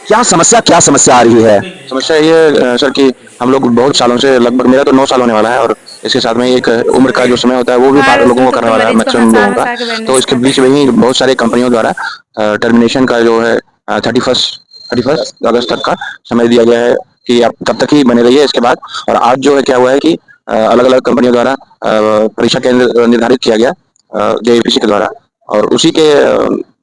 क्या समस्या आ रही है? समस्या ये है सर कि हम लोग बहुत सालों से, लगभग मेरा तो 9 साल होने वाला है, और इसके साथ में एक उम्र का जो समय होता है वो भी हाँ, पार लोगों उसमें को तो करने फिर वाला है, मरीज को मैक्सिमम हँसा लोगों का। हँसा के तो बैंडेज इसके कर बीच में ही बहुत सारी कंपनियों द्वारा टर्मिनेशन का जो है 31 अगस्त तक का समय दिया गया है कि आप तब तक ही बने रहिए इसके बाद। और आज जो है क्या हुआ है कि अलग अलग कंपनियों द्वारा परीक्षा केंद्र निर्धारित किया गया जेपीसी के द्वारा, और उसी के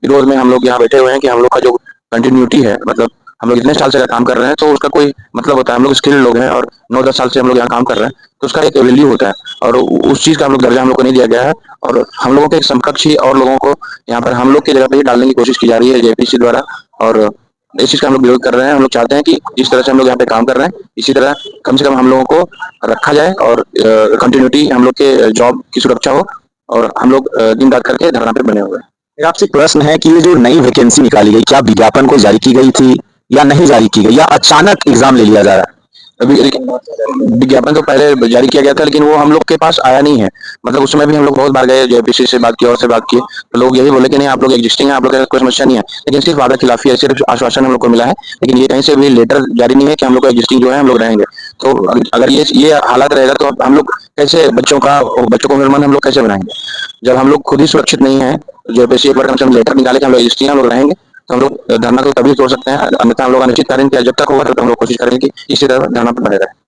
विरोध में हम लोग यहाँ बैठे हुए हैं कि हम लोग का जो कंटिन्यूटी है, मतलब हम लोग इतने साल से काम कर रहे हैं तो उसका कोई मतलब होता है। हम लोग स्किल्ड लोग हैं और 9-10 साल से हम लोग यहाँ काम कर रहे हैं, तो उसका एक वैल्यू होता है, और उस चीज़ का हम लोग दर्जा हम लोग को नहीं दिया गया है। और हम लोगों के समकक्ष ही और लोगों को यहाँ पर हम लोग की जगह पे ही डालने की कोशिश की जा रही है जेपीसी द्वारा। और इस चीज़ का हम लोग विरोध कर रहे हैं। हम लोग चाहते हैं कि जिस तरह से हम लोग यहाँ पे काम कर रहे हैं इसी तरह कम से कम हम लोगों को रखा जाए, और कंटिन्यूटी हम लोग के जॉब की सुरक्षा हो, और हम लोग दिन रात करके धरना पे बने हुए हैं। मेरा आपसे प्रश्न है कि ये जो नई वैकेंसी निकाली गई, क्या विज्ञापन को जारी की गई थी या नहीं जारी की गई, या अचानक एग्जाम ले लिया जा रहा है? अभी विज्ञापन तो पहले जारी किया गया था, लेकिन वो हम लोग के पास आया नहीं है। मतलब उस समय भी हम लोग बहुत बार गए, जेपीसी से बात की और से बात की, तो लोग यही बोले कि नहीं आप लोग एग्जिस्टिंग है, आप लोग का कोई समस्या नहीं है। लेकिन सिर्फ वादा खिलाफी है, सिर्फ आश्वासन हम लोग को मिला है, लेकिन ये कहीं से भी लेटर जारी नहीं है कि हम लोग का एग्जिस्टिंग जो है हम लोग रहेंगे। तो अगर ये हालात रहेगा तो हम लोग कैसे बच्चों को मेहमान हम लोग कैसे बनाएंगे जब हम लोग खुद ही सुरक्षित नहीं है। जेपीसी एक बार कम से कम लेटर निकाले कि हम लोग एग्जिस्टिंग हम लोग रहेंगे, तो हम लोग धरना तो तभी तोड़ सकते हैं, अन्यथा हम लोग अनिश्चित कार्य किया जब तक होगा तब तक हम लोग कोशिश करेंगे कि इसी तरह धरना पर बने रहे।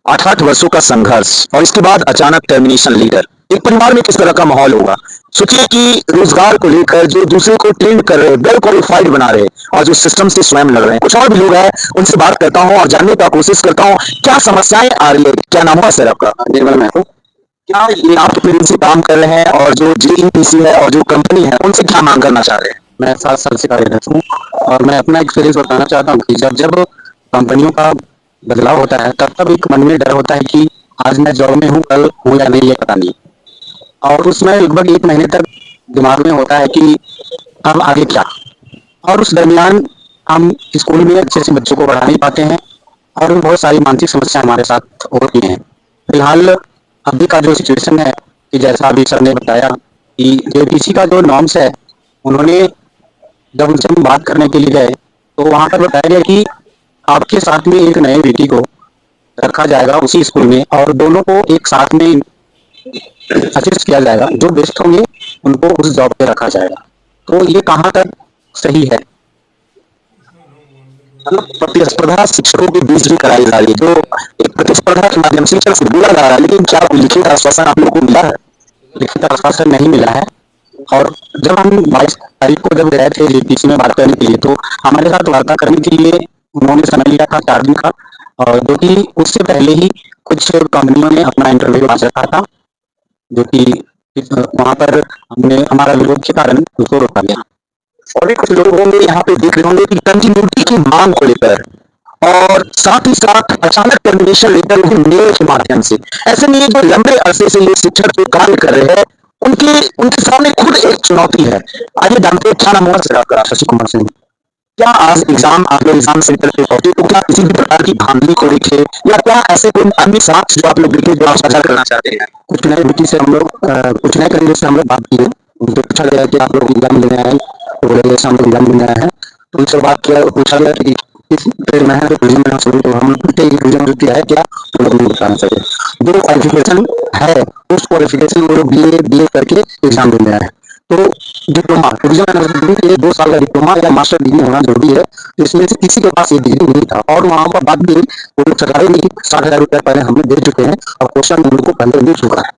8-8 वर्षों का संघर्ष और इसके बाद अचानक टर्मिनेशन लीडर, एक परिवार में किस तरह का माहौल होगा? सोचिए कि रोजगार को लेकर जो दूसरे को ट्रेंड कर रहे, वेल क्वालिफाइड बना रहे, और जो सिस्टम से स्वयं लड़ रहे हैं। कुछ और भी लोग हैं, उनसे बात करता हूँ और जानने का कोशिश करता हूँ क्या समस्याएं आ रही है। क्या नाम हुआ सर आपका? निर्मल महतो। क्या ये आप कितने दिन से काम कर रहे हैं, और जो जेईपीसी है और जो कंपनी है उनसे क्या मांग करना चाह रहे हैं? मैं 7 साल से कार्यरत हूँ और मैं अपना एक्सपीरियंस बताना चाहता हूँ कि जब जब कंपनियों का बदलाव होता है तब तब एक मन में डर होता है कि आज मैं जॉब में हूँ, कल हूँ या नहीं, ये पता नहीं। और उसमें लगभग 1 महीने तक दिमाग में होता है कि अब आगे क्या। और उस दरमियान हम स्कूल में अच्छे से बच्चों को पढ़ा नहीं पाते हैं और बहुत सारी मानसिक समस्या हमारे साथ होती हैं। फिलहाल अभी का जो सिचुएशन है कि जैसा अभी सर ने बताया कि जेपीसी का जो नॉर्म्स है, उन्होंने जब उनसे हम बात करने के लिए गए तो वहां पर बताया गया कि आपके साथ में एक नए बेटी को रखा जाएगा उसी स्कूल में और दोनों को एक साथ में असिस्ट किया जाएगा, जो बेस्ट होंगे उनको उस जॉब पे रखा जाएगा। तो ये कहाँ तक सही है? मतलब प्रतिस्पर्धा शिक्षकों के बीच भी कराई जा रही है, जो एक प्रतिस्पर्धा के माध्यम से शिक्षक से बोला जा रहा है, लेकिन क्या लिखित आश्वासन आप लोगों को मिला है? लिखित आश्वासन नहीं मिला है। और जब हम 22 तारीख को जब गए थे जेपीसी में बात करने के लिए, तो हमारे साथ वार्ता करने के लिए उन्होंने समय लिया था 4 दिन का, और जो कि उससे पहले ही कुछ कंपनियों ने अपना इंटरव्यू आज रखा था, जो कि वहां पर हमने हमारा विरोध के कारण उसको रोका गया। और भी कुछ लोग होंगे यहाँ पे देख रहे होंगे कि कंटिन्यूटी की मांग को लेकर, और साथ ही साथ अचानक टर्मिनेशन लेटर भी मेल के माध्यम से। ऐसे में ये जो लंबे अरसे से ये शिक्षक जो कार्य कर रहे हैं, उनके उनके सामने खुद एक चुनौती है। आइए जानते हैं, क्या नाम हुआ सर आपका? शशि कुमार सिंह। क्या आज एग्जाम आप लोग एग्जाम सेंटर पे पहुंचे तो क्या किसी भी प्रकार की धांधली को देखे, या क्या ऐसे कोई अन्य साक्ष्य जो आप लोग देखे जो आप साझा करना चाहते हैं? कुछ नए बेटी से हम लोग कुछ नए कैंडिडेट से हम लोग बात की है। उनसे पूछा गया कि आप लोग एग्जाम देने आए, तो बोले जैसे हम लोग एग्जाम देने आए हैं। तो उनसे बात किया, पूछा गया कि किस ट्रेड में है, तो टूरिज्म में शुरू, तो हम लोग टूरिज्म जो किया है क्या, तो लोग नहीं बताना चाहिए। जो क्वालिफिकेशन है उस क्वालिफिकेशन वो लोग बी ए करके एग्जाम देने आए हैं। तो डिप्लोमा टूरिज्म मैनेजमेंट के लिए 2 साल का डिप्लोमा या मास्टर डिग्री होना जरूरी है, तो इसमें से किसी के पास ये डिग्री नहीं था। और वहां पर बात भी वो लोग सरकारी नहीं, 60,000 रुपया पहले हमने दे चुके हैं और क्वेश्चन हम लोग को पहले मिल चुका है।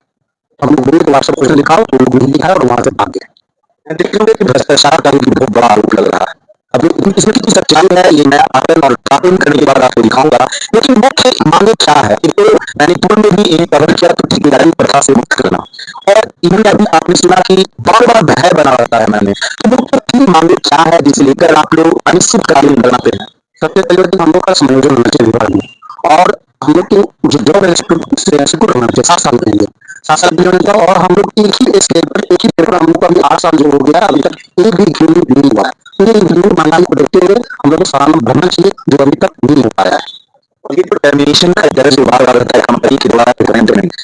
हम लोग बोले तो व्हाट्सएप क्वेश्चन दिखाओ, तो लोग नहीं दिखाया और वहां से भाग गए। देखेंगे कि भ्रष्टाचार का भी बहुत बड़ा आरोप लग रहा है। अभी इसमें कितनी सच्चाई है ये मैं आकलन और कार्टून करने के बाद आपको दिखाऊंगा, लेकिन मुख्य मांगे क्या है? एक तो मैंने पूर्व में भी एक कवर किया, तो ठेकेदारी प्रथा से मुक्त करना, और इन्हें अभी आपने सुना कि बार बार भय बना रहता है मैंने, तो मुख्य 3 मांगे क्या है जिसे लेकर आप लोग अनिश्चितकालीन बनाते हैं? सबसे पहले तो हम लोग का संयोजन होना चाहिए विभाग में, और हम लोग की जो जॉब इंस्टीट्यूट होना चाहिए 7 साल के लिए, 7 साल की होना चाहिए। और हम लोग एक ही स्टेज पर एक ही पेपर, हम लोग को अभी 8 साल जो हो गया अभी तक एक भी इंक्लूडिंग नहीं हुआ है। तो ये इंक्लूडिंग महंगाई को देखते हुए हम लोग को साल भरना चाहिए, जो अभी तक नहीं हो पाया है। और ये जो टर्मिनेशन का दर्ज विभाग रहता है कंपनी के द्वारा,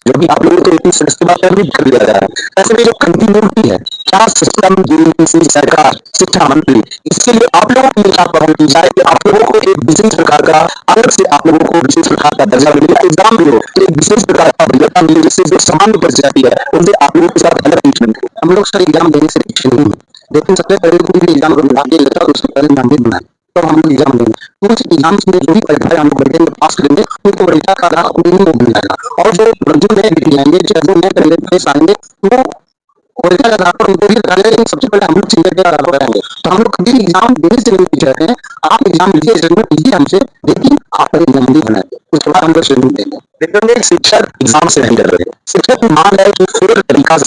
जो भी आप लोगों को इतनी सस्ती बात कर भी कर दिया जा रहा है, ऐसे में जो कंटिन्यूटी है क्या सिस्टम यूपीएससी सरकार शिक्षा मंत्री इसके लिए आप लोगों की क्या पहल की जाए कि आप लोगों को एक विशेष प्रकार का अलग से आप लोगों को विशेष प्रकार का दर्जा मिलेगा एग्जाम भी हो तो एक विशेष प्रकार का वरीयता मिले जिससे जो सामान्य प्रजाति है उनसे आप लोगों के साथ अलग ट्रीटमेंट हो। हम लोग सर एग्जाम देने से पीछे नहीं है, लेकिन सबसे पहले कोई भी एग्जाम अगर विभाग लेता है तो उसके पहले मंदिर बनाए तो हम लोग एग्जाम देंगे, तो उस एग्जाम में जो भी परीक्षाएं हम लोग बैठेंगे पास करेंगे उनको परीक्षा का आधार अपने ही मिल जाएगा और जो नए बिक जाएंगे जो नए कैंडिडेट आएंगे वो परीक्षा का आधार पर उनको भी लगाएंगे, लेकिन सबसे पहले हम लोग सीनियर के आधार पर कराएंगे। तो हम लोग कभी भी एग्जाम देने से नहीं पीछे रहते हैं, आप एग्जाम लीजिए जरूर लीजिए हमसे, लेकिन आप पहले एग्जाम भी बनाए उसके बाद हम लोग शेड्यूल देंगे। लेकिन शिक्षक एग्जाम से नहीं कर रहे, शिक्षक की मांग है कि फेयर तरीका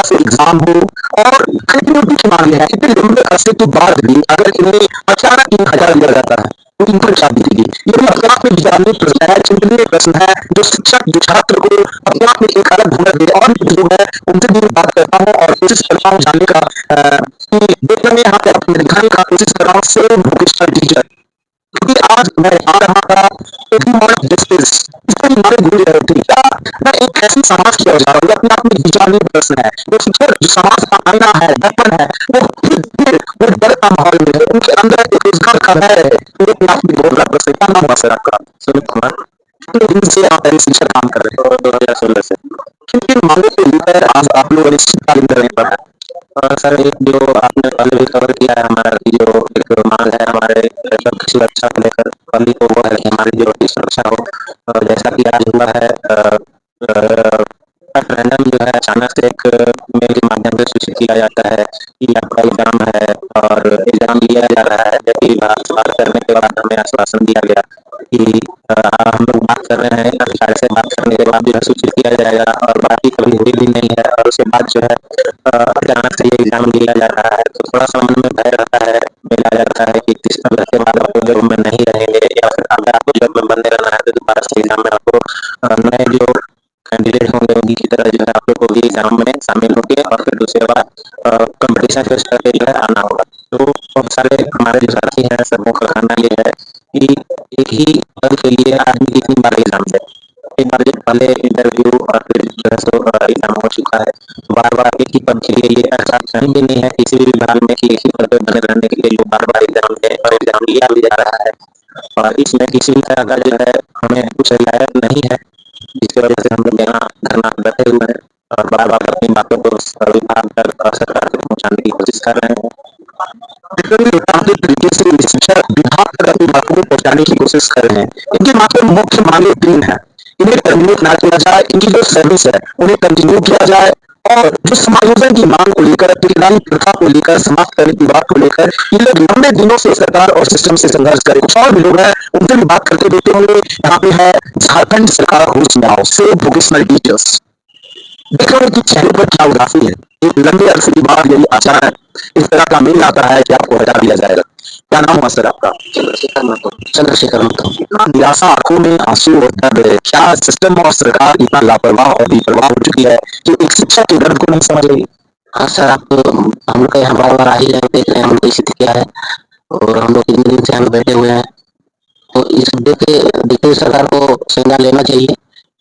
से एग्जाम हो और क्रिएटिविटी की मांग है इतने लंबे अरसे के बाद भी अगर इन्हें अचानक 1000 दिया जाता है तो इन पर क्या बीतेगी। ये भी अपने आप में विचारणीय प्रश्न है, चिंतनीय प्रश्न है जो शिक्षक जो छात्र को अपने आप में एक अलग भूमिका दे और भी जो है उनसे भी बात करता हूँ और कोशिश करता हूँ जानने का देखने में यहाँ पे अपने दिखाने का कोशिश कर रहा हूँ सेम वोकेशनल टीचर क्योंकि आज मैं आ रहा था जस्टिस इससे हमारे भूल रहे थे क्या मैं एक ऐसी समाज की ओर जा रहा हूँ अपने आप में विचारणीय प्रश्न है जो शिक्षक जो समाज का आईना है दर्पण है वो फिर वो डर का माहौल में है उनके अंदर एक रोजगार का भय है तो अपने आप में बोल रहा प्रश्न क्या नाम हुआ सर आपका सुमित कुमार कितने दिन से आप ऐसे शिक्षक काम कर रहे हो 2016 से किन किन मामलों को लेकर आज आप लोग अनिश्चितकालीन करने पर है। और सर एक जो आपने पहले भी कवर किया है हमारा कि जो एक मांग है हमारे सुरक्षा को लेकर पहली तो वो है कि हमारी जो सुरक्षा हो और जैसा कि आज हुआ है रेफरेंडम जो है अचानक से एक मेल के माध्यम से सूचित किया जाता है कि आपका एग्जाम है और एग्जाम लिया जा रहा है जबकि बात करने के बाद हमें आश्वासन दिया गया कि हम लोग बात कर रहे हैं अधिकारी से बात करने के बाद जो है सूचित किया जाएगा और बाकी कभी हुई भी नहीं है और उसके बाद जो है अचानक से ये एग्जाम लिया जा रहा है तो थोड़ा सा मन में भय रहता है मिला जाता है कि 30 के बाद आप जब में नहीं रहेंगे या फिर अगर आपको जब में बंद रहना है तो दोबारा से एग्जाम में आपको नए जो कैंडिडेट होंगे उन्हीं की तरह जो है आप लोग को भी एग्जाम में शामिल होंगे और फिर दूसरे बार कंपटीशन फेस करके जो है आना होगा। तो बहुत सारे हमारे जो साथी हैं सबों का कहना ये है कि एक ही पद के लिए आदमी कितनी बार एग्जाम दे, एक बार जब पहले इंटरव्यू और फिर जो है सो एग्जाम हो चुका है बार बार एक ही पद के लिए ये ऐसा कहीं भी नहीं है किसी भी विभाग में कि एक ही पद पे बने रहने के लिए लोग बार बार एग्जाम दे और एग्जाम लिया भी जा रहा है और इसमें किसी भी तरह का जो है हमें कुछ रियायत नहीं है जिसकी वजह से हम लोग यहाँ धरना बैठे हुए हैं और बार बार अपनी बातों को विभाग तक और सरकार तक पहुँचाने की कोशिश कर रहे हैं। तरीके से शिक्षा विभाग तक अपनी बातों को पहुंचाने की कोशिश कर रहे हैं। इनकी मात्र मुख्य मांगे 3 है, इन्हें टर्मिनेट ना किया जाए, इनकी जो सर्विस है उन्हें कंटिन्यू किया जाए और जो समायोजन की मांग को लेकर पिछड़ाई प्रथा को लेकर समाप्त करने की बात को लेकर ये लोग लंबे दिनों से सरकार और सिस्टम से संघर्ष करे। कुछ और भी लोग हैं उनसे भी बात करते देते होंगे। यहाँ पे है झारखंड सरकार होश में आओ सेव वोकेशनल टीचर्स देखो उनके चेहरे पर क्या उदासी है। एक लंबे अरसे के बाद यदि अचानक इस तरह का मेल आता है कि आपको हटा दिया जाएगा। क्या नाम हुआ सर आपका? चंद्रशेखर महतो। इतना निराशा आंखों में आंसू और दर्द है, क्या सिस्टम और सरकार इतना लापरवाह और बेपरवाह हो चुकी है कि एक शिक्षक के दर्द को नहीं समझ रही। हाँ सर, आप हम लोग का यहाँ बार बार आ ही रहे हैं, देख रहे हैं हम लोग की स्थिति क्या है और हम लोग कितने दिन से यहाँ बैठे हुए हैं, तो इस देखते देखते सरकार को संज्ञान लेना चाहिए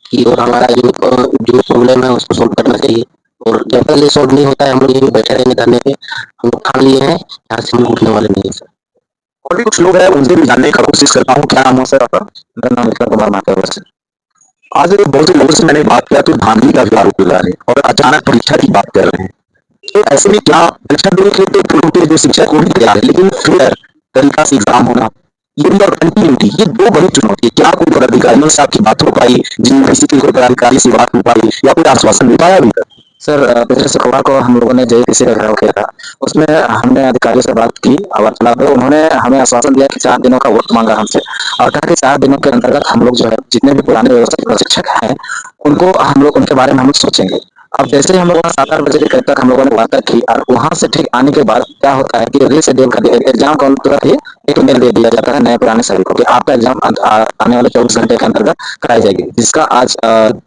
कि और हमारा जो प्रॉब्लम है उसको सोल्व करना चाहिए और जब तक ये सोल्व नहीं होता है हम लोग यहीं बैठे रहेंगे धरने पे। हम लोग ठान लिए हैं यहाँ से हम लोग उठने वाले नहीं है सर। और भी कुछ लोग हैं उनसे भी जानने का कोशिश करता हूँ। क्या नाम है सर आपका? मेरा नाम विक्रम कुमार माथुर है। आज बहुत से लोगों से मैंने बात किया तो धांधली का भी आरोप लगा रहे और अचानक परीक्षा की बात कर रहे हैं। तो ऐसे में क्या परीक्षा देने के लिए तो पूरे जो शिक्षक वो भी तैयार है लेकिन फेयर तरीका से एग्जाम होना ये भी और कंटिन्यूटी ये 2 बड़ी चुनौती है। क्या कोई पदाधिकारियों से आपकी बात हो पाई, जिन किसी कोई पदाधिकारी से बात हो पाई या कोई आश्वासन मिल पाया अभी तक? सर पिछले शुक्रवार को हम लोगों ने JPC का घेराव किया था, उसमें हमने अधिकारियों से बात की वार्तालाप में उन्होंने हमें आश्वासन दिया कि 4 दिनों का वक्त मांगा हमसे और कहा कि 4 दिनों के अंतर्गत हम लोग जो है जितने भी पुराने व्यवस्थित प्रशिक्षक हैं उनको हम लोग उनके बारे में हम लोग सोचेंगे। अब जैसे ही हम लोग 7-8 बजे के करीब तक हम लोगों ने वार्ता की और वहां से ठीक आने के बाद क्या होता है कि रीशेड्यूल कर दिया एग्जाम का तुरंत ही एक मेल दे दिया जाता है नए पुराने सभी को कि आपका एग्जाम आने वाले 24 घंटे के अंतर्गत कराई जाएगी, जिसका आज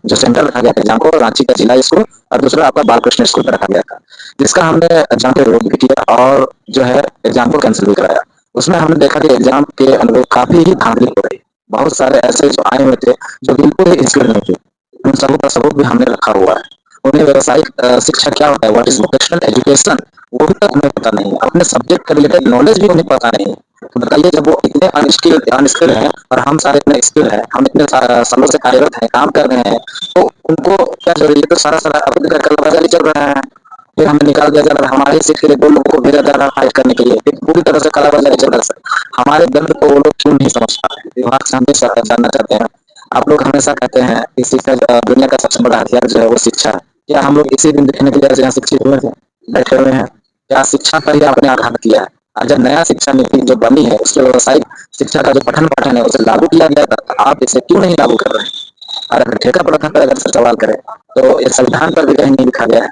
जो सेंटर रखा गया एग्जाम को रांची का जिला स्कूल और दूसरा आपका बालकृष्ण स्कूल पर रखा गया था, जिसका हमने एग्जाम पे विरोध भी किया और जो है एग्जाम को कैंसिल भी कराया। उसमें हमने देखा कि एग्जाम के अनुरूप काफी ही धांधली हो रही, बहुत सारे ऐसे जो आए हुए थे जो बिल्कुल ही स्किल्ड नहीं थे, उन सबों का सबूत भी हमने रखा हुआ है उन्हें व्यावसायिक शिक्षा क्या होता है, व्हाट इज वोकेशनल एजुकेशन, वो भी तक उन्हें पता नहीं है। अपने सब्जेक्ट का रिलेटेड नॉलेज भी उन्हें पता नहीं है। तो बताइए, जब वो इतने अनस्किल्ड हैं और हम सारे इतने स्किल्ड हैं, हम इतने सालों से कार्यरत हैं, काम कर रहे हैं, तो उनको क्या जरूरी है? तो सारा सारा अपने घर कलबाजारी चल रहा है। फिर हमें निकाल दिया जा रहा है, हमारे सीट के लिए 2 लोगों को भेजा जा रहा है फाइट करने के लिए, फिर पूरी तरह से कालाबाजारी चल रहा है। हमारे दर्द को वो लोग क्यों नहीं समझ पा रहे? दिमाग से हमेशा जानना चाहते हैं। आप लोग हमेशा कहते हैं कि शिक्षा दुनिया का सबसे बड़ा हथियार जो है वो शिक्षा है। क्या हम लोग इसी दिन देखने के लिए यहाँ शिक्षित हुए थे, बैठे हुए हैं? क्या शिक्षा पर ही आपने आघात किया है? आज जब नया शिक्षा नीति जो बनी है, उसके व्यावसायिक शिक्षा का जो पठन पाठन है उसे लागू किया गया था, आप इसे क्यों नहीं लागू कर रहे हैं? और अगर ठेका प्रथा पर अगर सवाल करें, तो ये संविधान पर भी कहीं नहीं लिखा गया है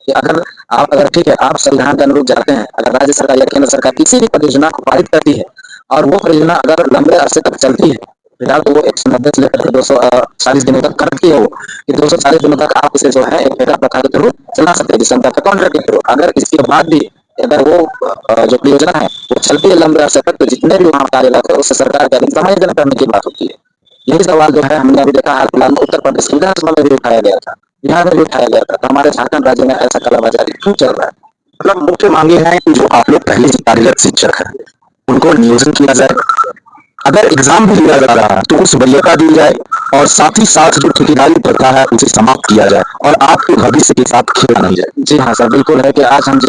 कि अगर ठीक है, आप संविधान के अनुरूप जाते हैं, अगर राज्य सरकार या केंद्र सरकार किसी भी परियोजना को पारित करती है और वो परियोजना अगर लंबे अरसे तक चलती है, फिलहाल तो वो 190 से लेकर 240 दिनों तक करती है, वो कि 240 दिनों तक आप इसे जो है एक ठेका प्रथा के थ्रू चला सकते हैं, जिस कॉन्ट्रैक्ट के थ्रू। अगर इसके बाद भी अगर वो जो परियोजना है वो चलती है लंबे अरसे तक, तो जितने भी वहाँ कार्यरत है उससे सरकार का समायोजन करने की बात होती है। यही सवाल जो है हमने अभी देखा हाल फिलहाल में उत्तर प्रदेश की विधानसभा में भी उठाया गया था, बिहार में भी उठाया गया था। तो हमारे झारखंड राज्य में ऐसा कालाबाजारी क्यों चल रहा है? मतलब मुख्य मांगे हैं कि जो आप लोग पहले से कार्यरत शिक्षक हैं उनको नियोजन किया जाए, अगर एग्जाम भी लिया जा रहा है तो उस वरीयता दी जाए, और साथ ही साथ जो ठेकेदारी प्रथा है उसे समाप्त किया जाए और आपके भविष्य के साथ खेला नहीं जाए। जी हाँ सर, बिल्कुल है कि आज हम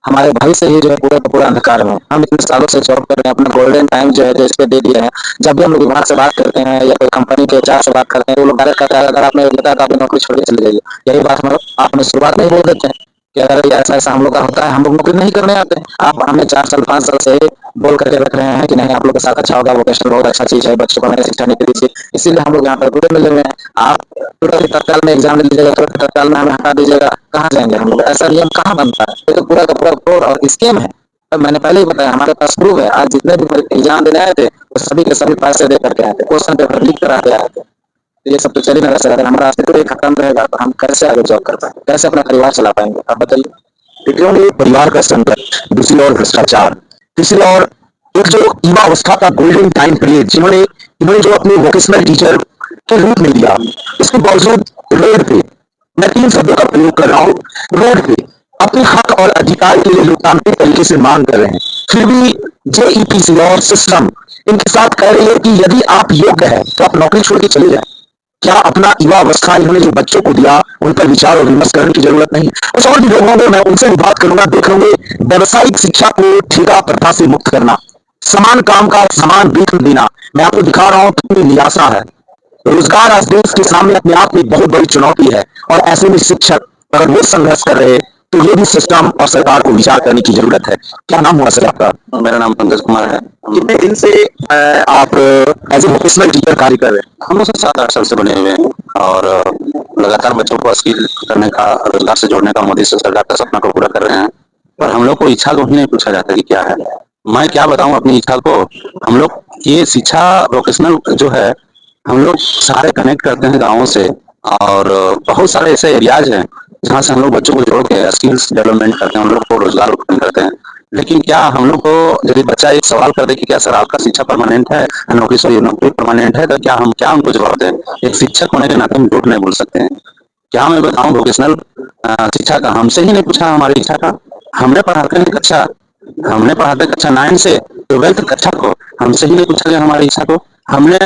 हमारे भविष्य ही जो है पूरा का पूरा अंधकार में, हम इतने सालों से जॉब कर रहे हैं, अपना गोल्डन टाइम जो है जो इस पे दे दिया है। जब भी हम लोग विभाग से बात करते हैं या कोई कंपनी के एचआर से बात करते हैं, तो वो लोग डायरेक्ट कहता है अगर आपने लगता है तो आप नौकरी छोड़ के चले जाइए। यही बात हम आपने शुरुआत में ही बोल देते हैं कि अगर ऐसा ऐसा हम लोग का होता है, हम लोग नौकरी नहीं करने आते हैं। आप हमें 4 साल 5 साल से बोल करके रख रहे हैं कि नहीं आप लोग के साथ अच्छा होगा, वोकेशनल बहुत अच्छा चीज है, बच्चों को हमें शिक्षा नहीं दीजिए, इसीलिए हम लोग यहाँ पर पूरे मिले हुए हैं। आप तुरंत तत्काल में एग्जाम ले लीजिएगा, तुरंत तत्काल में हमें हटा दीजिएगा, कहाँ जाएंगे हम लोग? ऐसा नियम कहाँ बनता है? ये तो पूरा का पूरा फ्रॉड और स्कैम है। तो मैंने पहले ही बताया, हमारे पास प्रूफ है। आज जितने भी एग्जाम देने आए थे वो सभी के सभी पैसे दे करके आए थे, क्वेश्चन पेपर लीक करा के आए थे। तो ये सब तो चल ही नहीं रहा। अगर हमारा अस्तित्व ही खत्म रहेगा तो हम कैसे आगे जॉब कर पाएंगे, कैसे अपना परिवार चला पाएंगे? आप बताइए। देखिए, एक परिवार का संकट, दूसरी ओर भ्रष्टाचार, तीसरी ओर एक जो युवा अवस्था का गोल्डन टाइम पीरियड जिन्होंने इन्होंने जो अपने वोकेशनल टीचर के रूप में दिया, इसके बावजूद रोड पे, मैं 3 शब्दों का प्रयोग कर रहा हूँ, रोड पे अपने हक और अधिकार के लिए लोकतांत्रिक तरीके से मांग कर रहे हैं, फिर भी जेईपीसी और सिस्टम इनके साथ कह रही है कि यदि आप योग्य है तो आप नौकरी छोड़ के चले जाए। क्या अपना युवा अवस्था इन्होंने जो बच्चों को दिया उन पर विचार और विमर्श करने की जरूरत नहीं? कुछ और भी लोग होंगे, मैं उनसे भी बात करूंगा, देख लेंगे। व्यवसायिक शिक्षा को ठेका प्रथा से मुक्त करना, समान काम का समान वेतन देना। मैं आपको दिखा रहा हूं कितनी निराशा है। रोजगार आज देश के सामने अपने आप में बहुत बड़ी चुनौती है, और ऐसे में शिक्षक अगर वो संघर्ष कर रहे हैं तो ये भी सिस्टम और सरकार को विचार करने की जरूरत है। क्या नाम हुआ सर आपका? मेरा नाम पंकज कुमार है। कितने दिन से आप एज ए वोकेशनल टीचर कार्य कर रहे हैं? हम लोग 7-8 साल से बने हुए हैं और लगातार बच्चों को स्किल करने का, रोजगार से जोड़ने का मोदी सरकार का सपना को पूरा कर रहे हैं। पर हम लोग को इच्छा को ही नहीं पूछा जाता कि क्या है। मैं क्या बताऊं अपनी इच्छा को। हम लोग ये शिक्षा वोकेशनल जो है, हम लोग सारे कनेक्ट करते हैं गाँवों से, और बहुत सारे ऐसे एरियाज हैं जहाँ से हम लोग बच्चों को जोड़ के स्किल्स डेवलपमेंट करते हैं, उन लोग को रोजगार उत्पन्न करते हैं। लेकिन क्या हम लोग को यदि बच्चा एक सवाल कर दे कि क्या सर आपका शिक्षा परमानेंट है, नौकरी परमानेंट है, तो क्या हम उनको जवाब दें? एक शिक्षक होने के नाते हम झूठ नहीं बोल सकते हैं। क्या मैं बताऊं, वोकेशनल शिक्षा का हमसे ही नहीं पूछा हमारी इच्छा का। हमने पढ़ाते हैं कक्षा हमने पढ़ाते कक्षा 9 से 12th कक्षा को, हमसे ही नहीं पूछा गया हमारी इच्छा को। हमने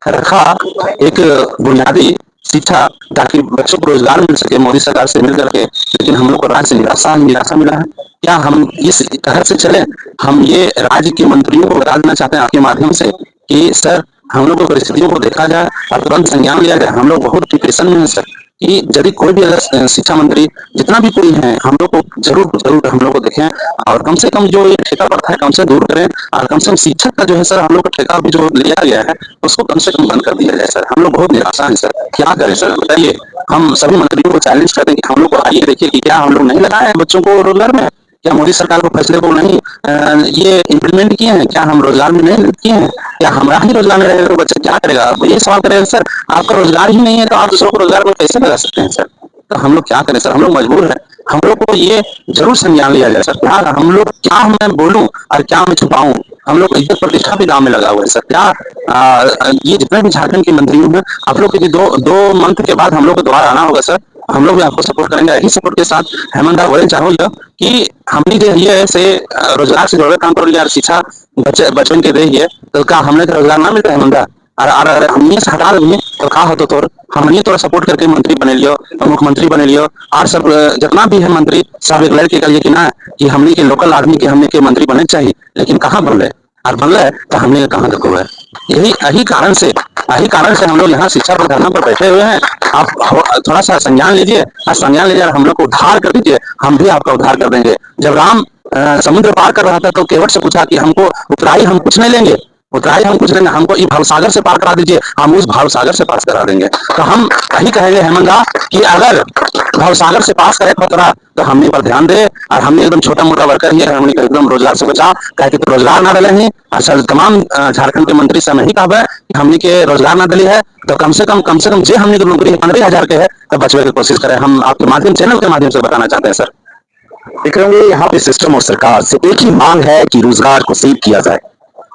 रखा एक बुनियादी शिक्षा ताकि बच्चों को रोजगार मिल सके मोदी सरकार से मिल करके, लेकिन हम लोग को राज्य से निराशा मिला है। क्या हम इस तरह से चले? हम ये राज्य के मंत्रियों को बता देना चाहते हैं आपके माध्यम से कि सर हम लोग को परिस्थितियों को देखा जाए और तुरंत संज्ञान लिया जाए। हम लोग बहुत डिप्रेशन में हैं सर, कि यदि कोई भी अगर शिक्षा मंत्री जितना भी कोई है, हम लोग को जरूर हम लोग को देखें, और कम से कम जो ये ठेका प्रथा है कम से दूर करें, और कम से कम शिक्षक का जो है सर हम लोग का ठेका भी जो लिया गया है उसको कम से कम बंद कर दिया जाए सर। हम लोग बहुत निराशा है सर, क्या करें सर बताइए। हम सभी मंत्रियों को चैलेंज करते हैं कि हम लोग को आइए देखिए कि क्या हम लोग नहीं लगाए हैं बच्चों को रोजगार में, क्या मोदी सरकार को फैसले को नहीं ये इम्प्लीमेंट किए हैं, क्या हम रोजगार में नहीं किए हैं, क्या हमारा ही रोजगार में रहेगा तो बच्चा क्या करेगा? आप ये सवाल करेगा सर, आपका रोजगार ही नहीं है तो आप दूसरों को रोजगार में कैसे लगा सकते हैं सर? तो हम लोग क्या करें सर, हम लोग मजबूर हैं। हम लोग को ये जरूर संज्ञान लिया जाए सर। क्या हम लोग, क्या मैं बोलूं और क्या मैं छुपाऊं? हम लोग इज्जत प्रतिष्ठा भी दांव में लगा हुआ है सर। क्या ये जितने भी झारखंड के मंत्री हैं, आप लोग के दो मंथ के बाद हम लोग को दोबारा आना होगा सर, हम लोग भी आपको सपोर्ट करेंगे। यही सपोर्ट के साथ हेमंत बोले चाहो कि हमने जो ये से रोजगार से जुड़े काम करो यार, शिक्षा बचपन के रही है तो का हमने तो रोजगार ना मिलता हेमंत। अरे हमने से हटा देंगे तो का होतो तोर हमने तोरा सपोर्ट करके मंत्री बने लियो, मुख्यमंत्री बने लियो। और सब जितना भी है मंत्री सब एक लड़के करिए कि ना कि हमने के लोकल आदमी के हमने के मंत्री बनने चाहिए, लेकिन कहाँ बन रहे और बन रहे तो हमने कहाँ देखो है। यही कारण से हम लोग यहाँ शिक्षा पर धरना पर बैठे हुए हैं। आप थोड़ा सा संज्ञान लीजिए और संज्ञान लीजिए और हम लोग को उद्धार कर दीजिए, हम भी आपका उद्धार कर देंगे। जब राम समुद्र पार कर रहा था तो केवट से पूछा कि हमको उतराई हम कुछ नहीं लेंगे, उतराई हम कुछ लेंगे, हमको ये भवसागर से पार करा दीजिए, हम उस भवसागर से पास करा देंगे। तो हम यही कहेंगे हेमंत कि अगर भवसागर से पास करे खतरा तो हमने पर ध्यान दे और हमने एकदम छोटा मोटा वर्कर ही है, हमने एकदम रोजगार से बचा कहे तो रोजगार ना डले हैं। अच्छा तमाम झारखंड के मंत्री से नहीं कहा कि हमने के रोजगार ना डली है तो कम से कम जे हमने की नौकरी 15,000 के है तो बचवे की कोशिश करें। हम आपके माध्यम चैनल के माध्यम से बताना चाहते हैं सर। देख रहे होंगे यहाँ पे सिस्टम और सरकार से एक ही मांग है कि रोजगार को सेव किया जाए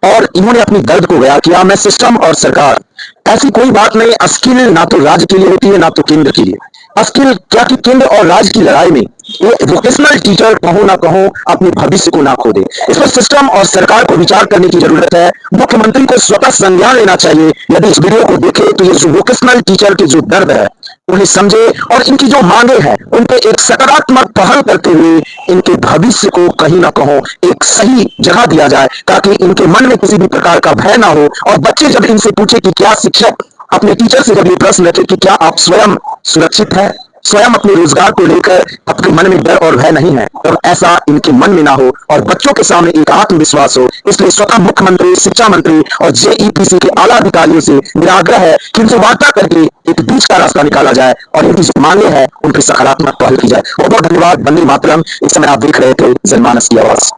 और इन्होंने अपनी दर्द को बयां किया। मैं सिस्टम और सरकार ऐसी कोई बात नहीं, स्किल ना तो राज्य के लिए होती है ना तो केंद्र के लिए। स्किल क्या कि केंद्र और राज्य की लड़ाई में ये वोकेशनल टीचर कहो ना कहो अपने भविष्य को ना खो दे। इस पर सिस्टम और सरकार को विचार करने की जरूरत है। मुख्यमंत्री को स्वतः संज्ञान लेना चाहिए। यदि इस वीडियो को देखे तो ये जो वोकेशनल टीचर की जो दर्द है उन्हें समझे और इनकी जो मांगे हैं उन पे एक सकारात्मक पहल करते हुए इनके भविष्य को कहीं ना कहीं एक सही जगह दिया जाए ताकि इनके मन में किसी भी प्रकार का भय ना हो। और बच्चे जब इनसे पूछे कि क्या शिक्षक अपने टीचर से जब ये प्रश्न रखे कि क्या आप स्वयं सुरक्षित है, स्वयं अपने रोजगार को लेकर अपने मन में डर और भय नहीं है, और ऐसा इनके मन में ना हो और बच्चों के सामने एक आत्मविश्वास हो। इसलिए स्वतः मुख्यमंत्री, शिक्षा मंत्री और जेईपीसी के आला अधिकारियों से मेरा आग्रह है कि इनसे वार्ता करके एक बीच का रास्ता निकाला जाए और इनकी जो मांगे हैं उन पर सकारात्मक पहल की जाए। बहुत बहुत धन्यवाद। वंदे मातरम। इस समय आप देख रहे थे जनमानस की आवाज।